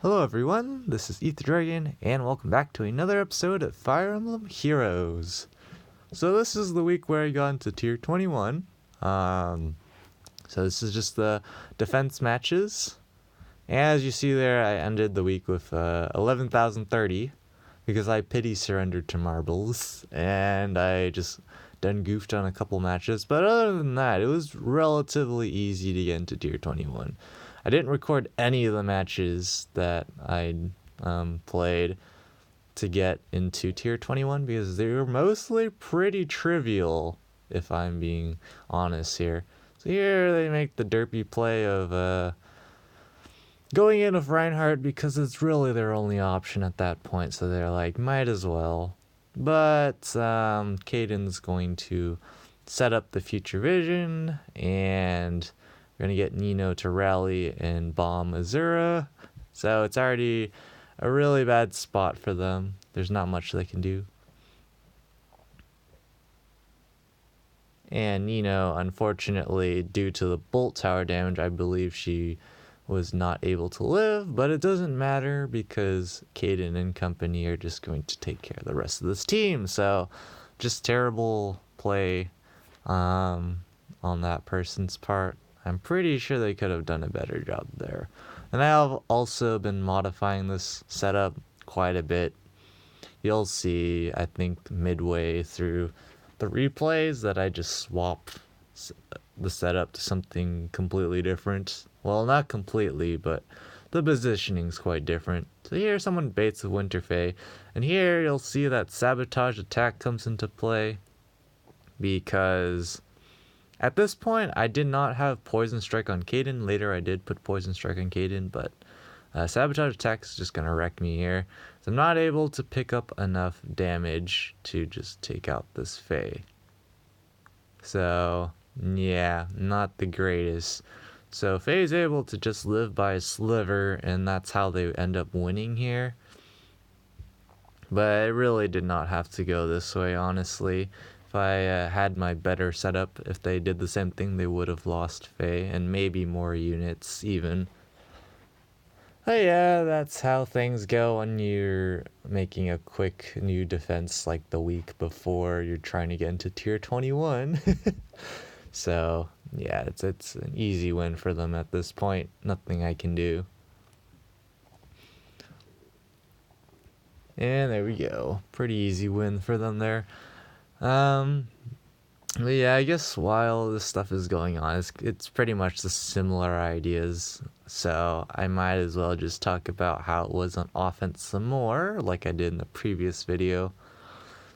Hello everyone, this is Ether Dragon, and welcome back to another episode of Fire Emblem Heroes. So this is the week where I got into Tier 21. So this is just the defense matches. As you see there, I ended the week with 11,030 because I pity surrendered to marbles, and I just done goofed on a couple matches. But other than that, it was relatively easy to get into Tier 21. I didn't record any of the matches that I played to get into Tier 21 because they were mostly pretty trivial, if I'm being honest here. So here they make the derpy play of going in with Reinhardt because it's really their only option at that point, so they're like, might as well. But Caden's going to set up the future vision, and we're going to get Nino to rally and bomb Azura. So it's already a really bad spot for them. There's not much they can do. And Nino, unfortunately, due to the bolt tower damage, I believe she was not able to live. But it doesn't matter because Caden and company are just going to take care of the rest of this team. So just terrible play on that person's part. I'm pretty sure they could have done a better job there. And I have also been modifying this setup quite a bit. You'll see, I think, midway through the replays that I just swap the setup to something completely different. Well, not completely, but the positioning's quite different. So here someone baits a Winterfey, and here you'll see that sabotage attack comes into play because at this point, I did not have Poison Strike on Caden. Later, I did put Poison Strike on Caden, but Sabotage Attack is just going to wreck me here. So I'm not able to pick up enough damage to just take out this Fae. So, yeah, not the greatest. So Fae is able to just live by a sliver, and that's how they end up winning here. But it really did not have to go this way, honestly. If I had my better setup, if they did the same thing, they would have lost Faye, and maybe more units even. But yeah, that's how things go when you're making a quick new defense like the week before you're trying to get into Tier 21. So, yeah, it's an easy win for them at this point. Nothing I can do. And there we go. Pretty easy win for them there. But yeah, I guess while this stuff is going on, it's pretty much the similar ideas. So I might as well just talk about how it was on offense some more, like I did in the previous video.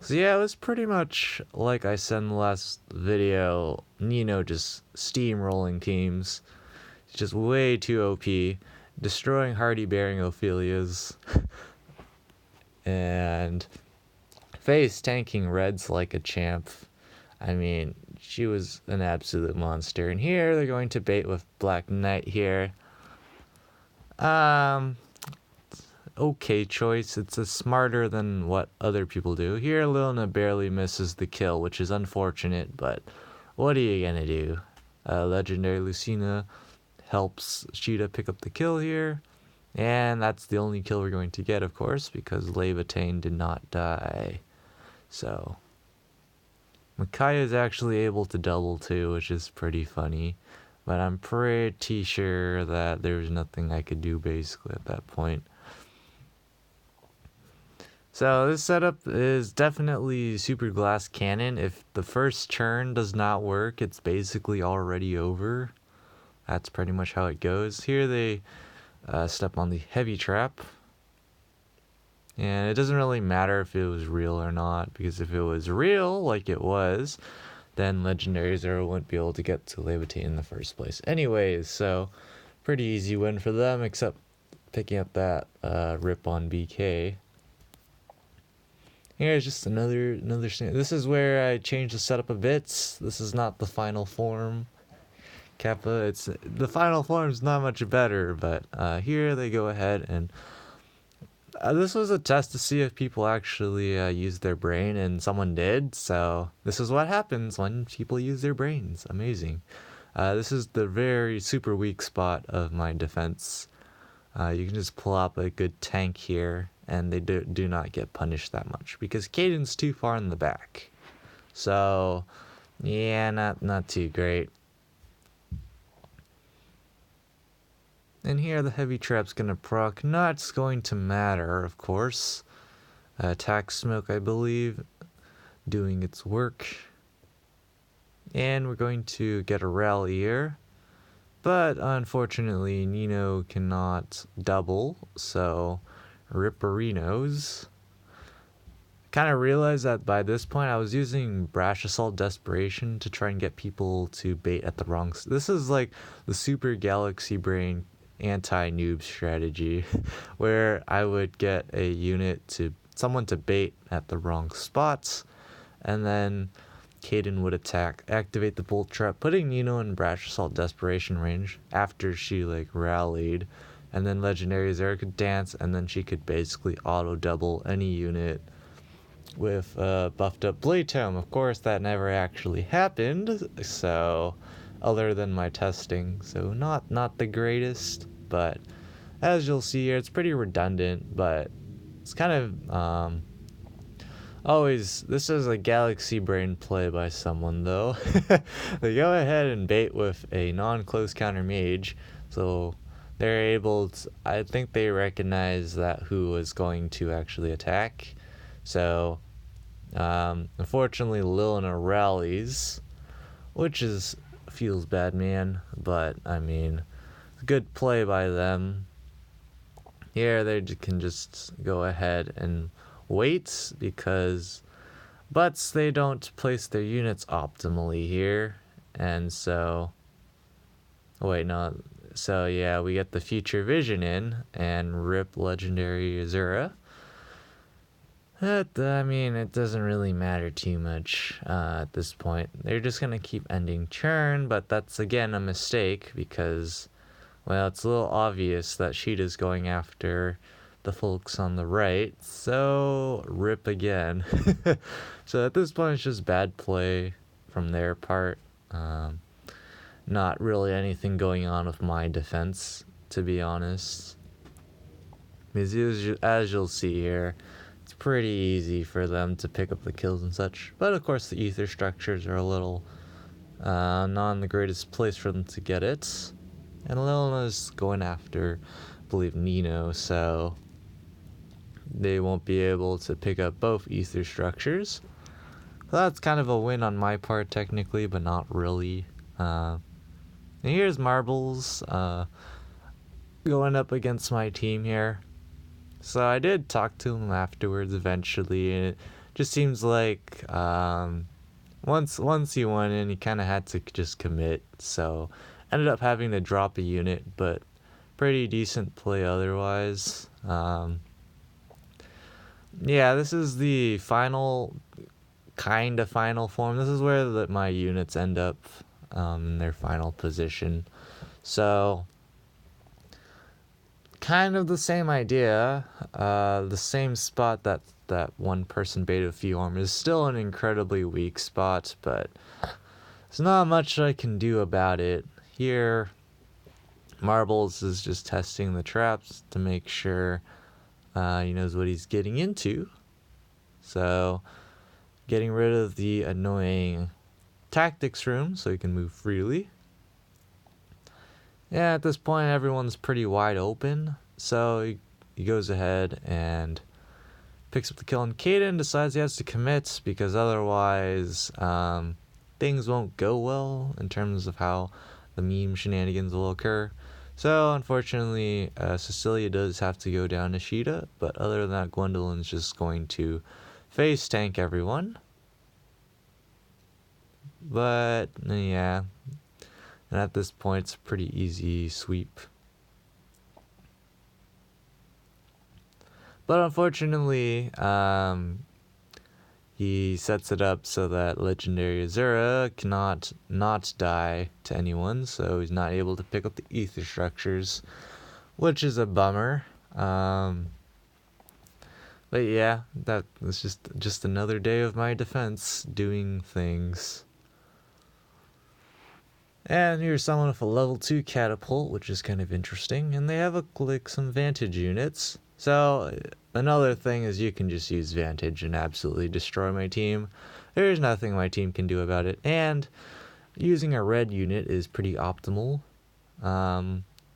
So yeah, it was pretty much like I said in the last video, Nino just steamrolling teams. It's just way too OP, destroying Hardy bearing Ophelias, and Face tanking reds like a champ. I mean, she was an absolute monster. And here they're going to bait with Black Knight here. Okay choice. It's smarter than what other people do. Here Lilna barely misses the kill, which is unfortunate, but what are you gonna do? Legendary Lucina helps Sheeta pick up the kill here. And that's the only kill we're going to get, of course, because Levitain did not die. So Micaiah is actually able to double too, which is pretty funny. But I'm pretty sure that there's nothing I could do basically at that point. So this setup is definitely Super Glass Cannon. If the first turn does not work, it's basically already over. That's pretty much how it goes. Here they step on the Heavy Trap. And it doesn't really matter if it was real or not, because if it was real, like it was, then Legendary Zero wouldn't be able to get to Levitate in the first place. Anyways, so pretty easy win for them, except picking up that rip on BK. Here's just another thing. This is where I changed the setup a bit. This is not the final form. Kappa, the final form's not much better, but here they go ahead and this was a test to see if people actually use their brain, and someone did. So this is what happens when people use their brains. Amazing. This is the very super weak spot of my defense. you can just pull up a good tank here, and they do not get punished that much because Caden's too far in the back. So, yeah, not too great. And here the heavy trap's gonna proc. Not going to matter, of course. Attack smoke, I believe, doing its work. And we're going to get a rally here. But unfortunately, Nino cannot double, so Ripperinos. Kind of realized that by this point I was using Brash Assault Desperation to try and get people to bait at the wrong... This is like the Super Galaxy Brain anti-noob strategy where I would get a unit to... someone to bait at the wrong spots, and then Caden would activate the Bolt Trap, putting Nino in Brash Assault Desperation range after she like rallied, and then Legendary Zera could dance, and then she could basically auto-double any unit with buffed up Blade Tome. Of course, that never actually happened, so other than my testing, so not the greatest, but as you'll see here, it's pretty redundant, but it's kind of always, this is a Galaxy Brain play by someone though. They go ahead and bait with a non-close counter mage, so they're able to, I think they recognize that who is going to actually attack. So unfortunately Lilina rallies, which feels bad, man, but I mean, good play by them. Here they can just go ahead and wait, because they don't place their units optimally here, and so yeah, we get the future vision in and rip Legendary Azura. I mean, it doesn't really matter too much at this point. They're just gonna keep ending churn, but that's again a mistake because, well, it's a little obvious that Sheeta's going after the folks on the right, so rip again. So at this point, it's just bad play from their part. Not really anything going on with my defense, to be honest. Because as you'll see here, it's pretty easy for them to pick up the kills and such. But of course, the ether structures are a little not in the greatest place for them to get it. And Lilina's going after, I believe, Nino, so they won't be able to pick up both ether structures. So that's kind of a win on my part, technically, but not really. And here's Marbles going up against my team here. So I did talk to him afterwards eventually, and it just seems like once he went in, he kind of had to just commit. So ended up having to drop a unit, but pretty decent play otherwise. Yeah, this is the final form. This is where my units end up in their final position. So kind of the same idea, the same spot that one person baited a few armor is still an incredibly weak spot, but there's not much I can do about it. Here, Marbles is just testing the traps to make sure he knows what he's getting into. So, getting rid of the annoying tactics room so he can move freely. Yeah, at this point everyone's pretty wide open, so he goes ahead and picks up the kill, and Caden decides he has to commit because otherwise things won't go well in terms of how the meme shenanigans will occur. So unfortunately Cecilia does have to go down to Sheeta, but other than that, Gwendolyn's just going to face tank everyone. But yeah, and at this point, it's a pretty easy sweep. But unfortunately, he sets it up so that Legendary Azura cannot not die to anyone, so he's not able to pick up the ether structures, which is a bummer. But yeah, that was just another day of my defense doing things. And here's someone with a level 2 catapult, which is kind of interesting. And they have some vantage units. So another thing is you can just use vantage and absolutely destroy my team. There's nothing my team can do about it. And using a red unit is pretty optimal.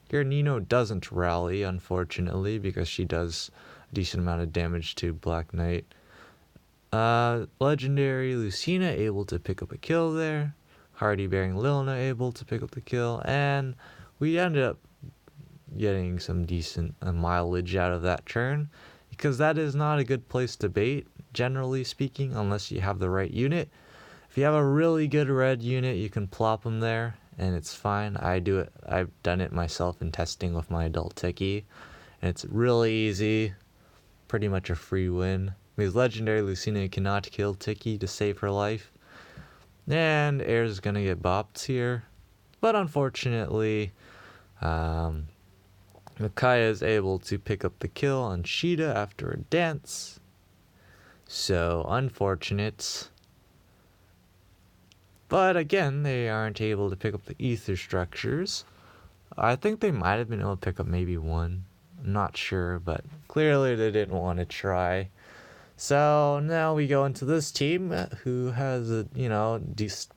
Here Nino doesn't rally, unfortunately, because she does a decent amount of damage to Black Knight. Legendary Lucina able to pick up a kill there. Hardy bearing Lilna able to pick up the kill. And we ended up getting some decent mileage out of that turn, because that is not a good place to bait, generally speaking, unless you have the right unit. If you have a really good red unit, you can plop them there, and it's fine. I've done it myself in testing with my adult techie, and it's really easy, pretty much a free win. Because Legendary Lucina cannot kill Tiki to save her life, and Air's gonna get bopped here, but unfortunately, Micaiah is able to pick up the kill on Sheeta after a dance. So unfortunate. But again, they aren't able to pick up the ether structures. I think they might have been able to pick up maybe one. I'm not sure, but clearly they didn't want to try. So now we go into this team who has a,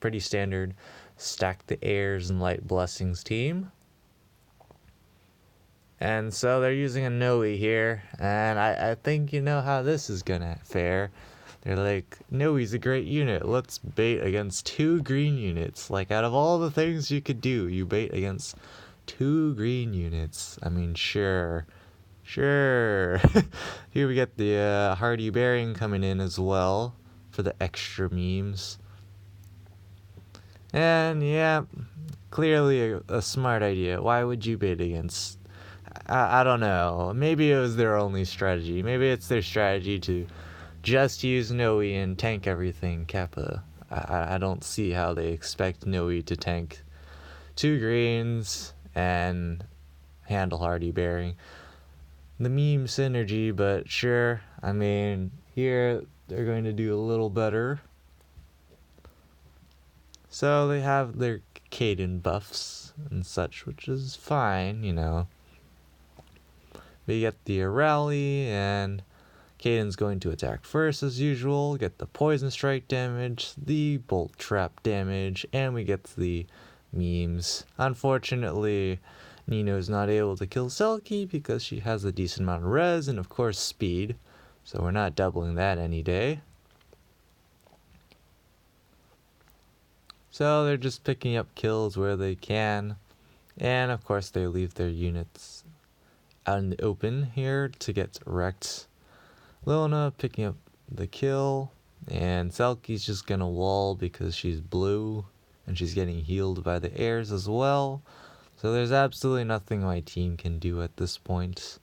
pretty standard stack the airs and light blessings team. And so they're using a Noe here, and I think you know how this is gonna fare. They're like, Noe's a great unit, let's bait against 2 green units. Like, out of all the things you could do, you bait against 2 green units. I mean, sure. Here we get the Hardy Bearing coming in as well for the extra memes. And yeah, clearly a smart idea. Why would you bait against... I don't know. Maybe it was their only strategy. Maybe it's their strategy to just use Noe and tank everything Kappa. I don't see how they expect Noe to tank 2 greens and handle Hardy Bearing. The meme synergy, but sure. I mean, here they're going to do a little better. So they have their Caden buffs and such, which is fine, We get the rally, and Caden's going to attack first as usual, get the poison strike damage, the bolt trap damage, and we get the memes. Unfortunately, Nino's not able to kill Selkie because she has a decent amount of res and of course speed, so we're not doubling that any day. So they're just picking up kills where they can, and of course they leave their units out in the open here to get wrecked. Lilna picking up the kill, and Selkie's just gonna wall because she's blue, and she's getting healed by the airs as well. So there's absolutely nothing my team can do at this point.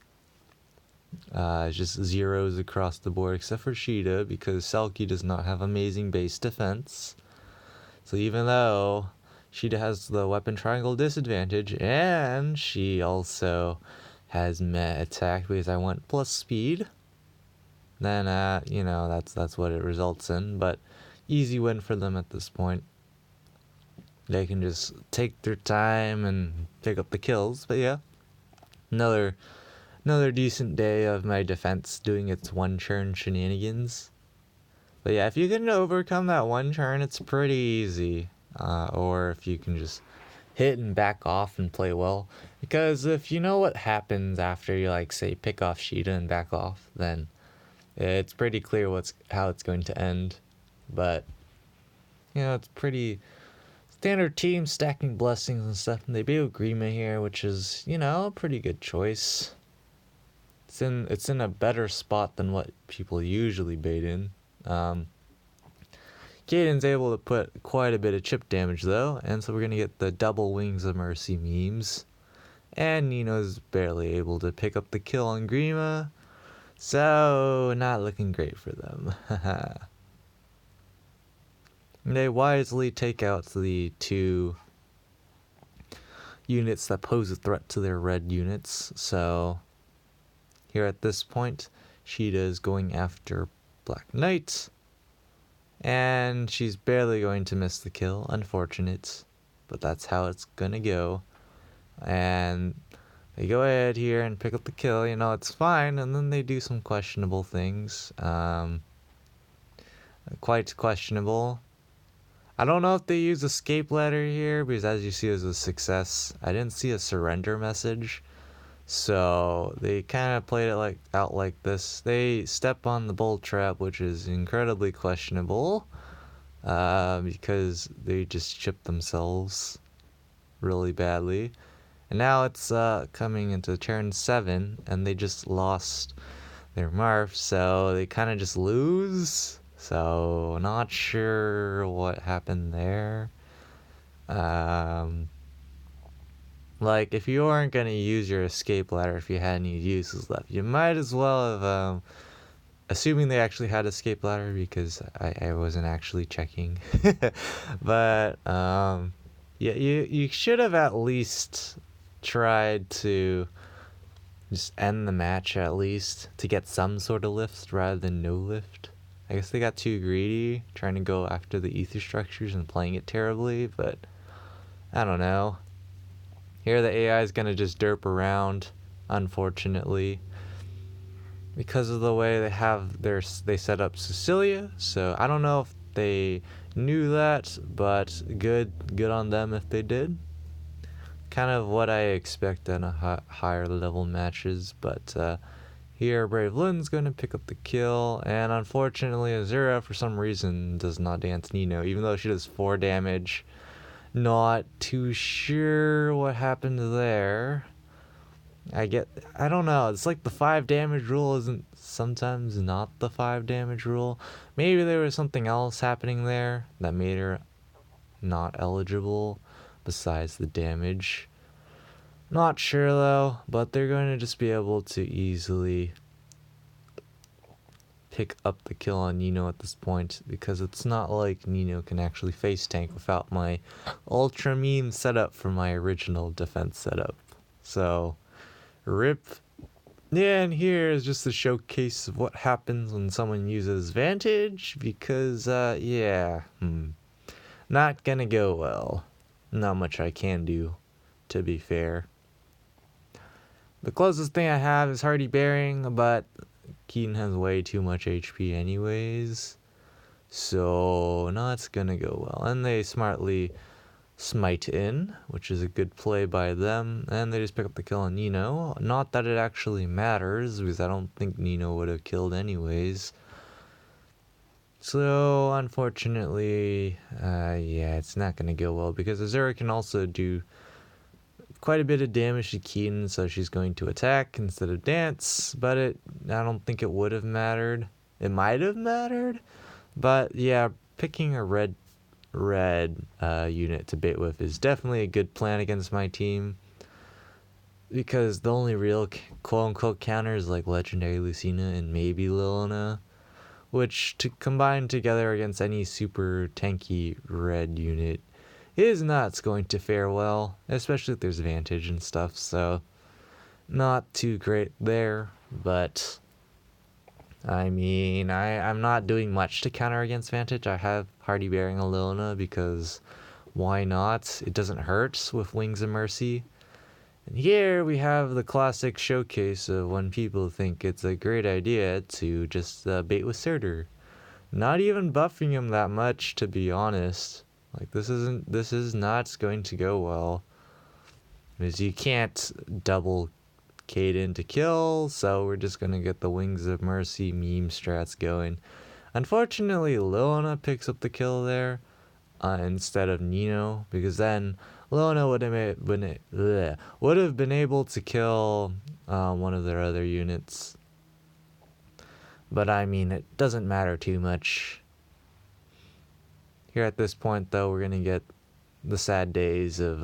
It's just zeros across the board except for Sheeta, because Selkie does not have amazing base defense. So even though Sheeta has the weapon triangle disadvantage, and she also has met attack because I want plus speed, then that's what it results in. But easy win for them at this point. They can just take their time and pick up the kills. But yeah, another decent day of my defense doing its one turn shenanigans. But yeah, if you can overcome that one turn, it's pretty easy. Or if you can just hit and back off and play well. Because if you know what happens after you, say, pick off Sheeta and back off, then it's pretty clear how it's going to end. But it's pretty standard team stacking blessings and stuff. And they beat Grima here, which is a pretty good choice. It's in a better spot than what people usually bait in. Caden's able to put quite a bit of chip damage though, and so we're gonna get the double Wings of Mercy memes. And Nino's barely able to pick up the kill on Grima, so not looking great for them. They wisely take out the 2 units that pose a threat to their red units. So here at this point, Sheeta is going after Black Knight, and she's barely going to miss the kill. Unfortunate. but that's how it's gonna go. And they go ahead here and pick up the kill, it's fine, and then they do some questionable things. Quite questionable. I don't know if they use escape ladder here, because as you see, it was a success. I didn't see a surrender message, so they kind of played it out like this. They step on the bolt trap, which is incredibly questionable, because they just chipped themselves really badly. And now it's coming into turn 7, and they just lost their Marf, so they kind of just lose. So, not sure what happened there. If you weren't going to use your escape ladder, if you had any uses left, you might as well have, assuming they actually had escape ladder, because I wasn't actually checking. But, yeah, you should have at least tried to just end the match, at least, to get some sort of lift rather than no lift. I guess they got too greedy, trying to go after the ether structures and playing it terribly, but I don't know. Here the AI is going to just derp around, unfortunately, because of the way they set up Cecilia. So I don't know if they knew that, but good on them if they did. Kind of what I expect in a higher level matches, but here Brave Lynn's going to pick up the kill, and unfortunately Azura for some reason does not dance Nino, even though she does 4 damage. Not too sure what happened there. I don't know, it's like the 5 damage rule isn't sometimes not the 5 damage rule. Maybe there was something else happening there that made her not eligible besides the damage. Not sure though, but they're going to just be able to easily pick up the kill on Nino at this point, because it's not like Nino can actually face tank without my ultra meme setup from my original defense setup. So, rip. Yeah, and here is just a showcase of what happens when someone uses Vantage, because, not gonna go well. Not much I can do, to be fair. The closest thing I have is Hardy Bearing, but Keaton has way too much HP anyways, so not gonna go well. And they smartly smite in, which is a good play by them, and they just pick up the kill on Nino. Not that it actually matters, because I don't think Nino would have killed anyways. So, unfortunately, it's not gonna go well, because Azura can also do quite a bit of damage to Keaton, so she's going to attack instead of dance, but I don't think it would have mattered. It might have mattered, but yeah, picking a red unit to bait with is definitely a good plan against my team, because the only real quote-unquote counters like Legendary Lucina and maybe Lilina, which to combine together against any super tanky red unit is not going to fare well, especially if there's Vantage and stuff, so not too great there. But I mean, I'm not doing much to counter against Vantage. I have Hardy Bearing Alona, because why not? It doesn't hurt with Wings of Mercy. And here we have the classic showcase of when people think it's a great idea to just bait with Surtur. Not even buffing him that much, to be honest. This is not going to go well, because you can't double Kaden to kill, so we're just going to get the Wings of Mercy meme strats going. Unfortunately, Lilina picks up the kill there instead of Nino, because then Lilina would have been able to kill one of their other units. But I mean, it doesn't matter too much. Here at this point, though, we're going to get the sad days of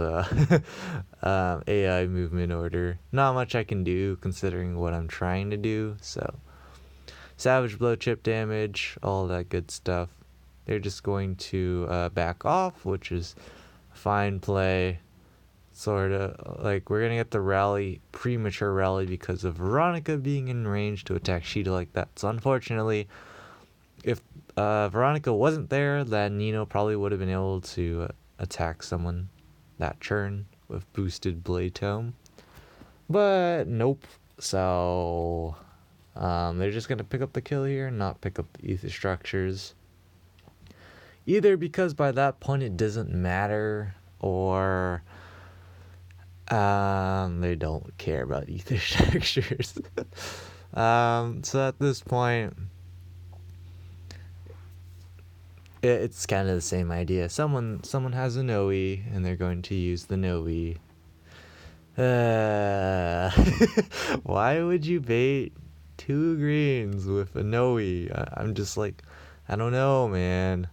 AI movement order. Not much I can do considering what I'm trying to do, so Savage Blow, chip damage, all that good stuff. They're just going to back off, which is fine play. Sort of, we're going to get the rally, premature rally, because of Veronica being in range to attack Sheeta like that. So unfortunately, if Veronica wasn't there, then Nino probably would have been able to attack someone. that turn with boosted Blade Tome. But nope. So they're just going to pick up the kill here and not pick up the ether structures. Either because by that point it doesn't matter, or they don't care about ether structures. So at this point, it's kind of the same idea. Someone has a Noe, and they're going to use the Noe. Why would you bait 2 greens with a Noe? I'm just like, I don't know, man.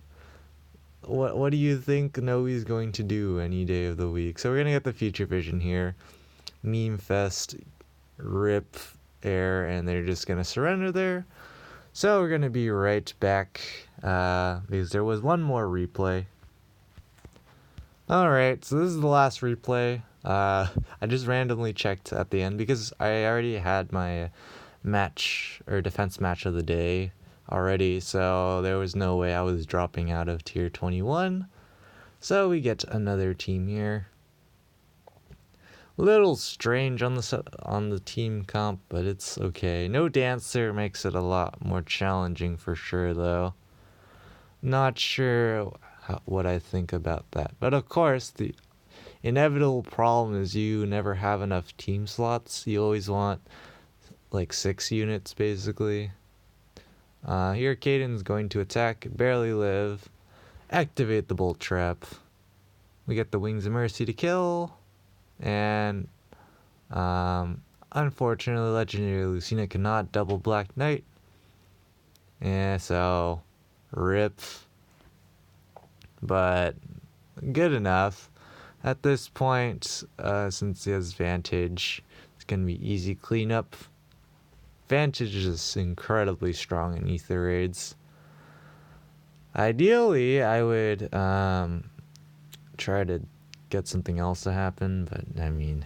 What do you think Noe is going to do any day of the week? So we're gonna get the future vision here. Meme Fest, Rip, Air, and they're just gonna surrender there. So we're gonna be right back because there was one more replay. Alright, so this is the last replay. I just randomly checked at the end because I already had my match or defense match of the day already, so there was no way I was dropping out of tier 21. So we get another team here. Little strange on the team comp, but it's okay. No dancer makes it a lot more challenging for sure, though. Not sure what I think about that, but of course the inevitable problem is you never have enough team slots. You always want like 6 units basically. Here Caden's going to attack, barely live, activate the bolt trap. We get the Wings of Mercy to kill, and unfortunately Legendary Lucina cannot double Black Knight. And so rip, but good enough. At this point, since he has Vantage, it's going to be easy cleanup. Vantage is incredibly strong in ether raids. Ideally, I would try to get something else to happen, but I mean,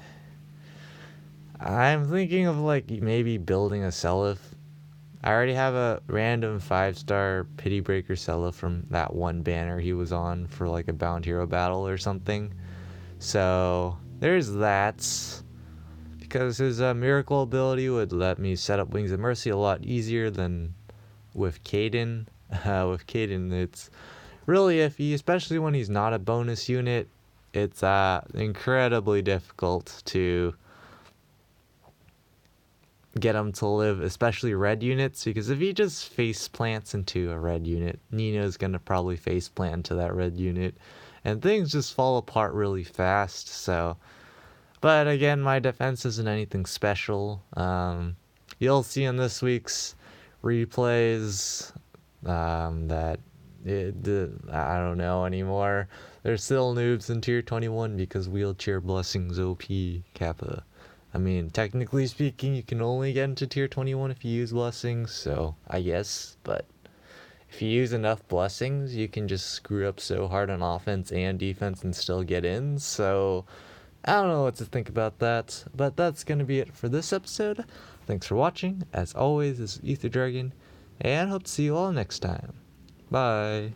I'm thinking of like maybe building a Seliph. I already have a random 5-star Pity Breaker Seliph from that one banner he was on for like a Bound Hero battle or something. So there's that. Because his miracle ability would let me set up Wings of Mercy a lot easier than with Caden. With Caden, it's really iffy, especially when he's not a bonus unit. It's incredibly difficult to get him to live, especially red units, because if he just face plants into a red unit, Nino's gonna probably face plant into that red unit, and things just fall apart really fast. So, but again, my defense isn't anything special. You'll see in this week's replays that I don't know anymore. There's still noobs in tier 21 because wheelchair blessings OP Kappa. I mean, technically speaking, you can only get into tier 21 if you use blessings, so I guess, but if you use enough blessings, you can just screw up so hard on offense and defense and still get in. So I don't know what to think about that, but that's going to be it for this episode. Thanks for watching. As always, this is Ether Dragon, and hope to see you all next time. Bye.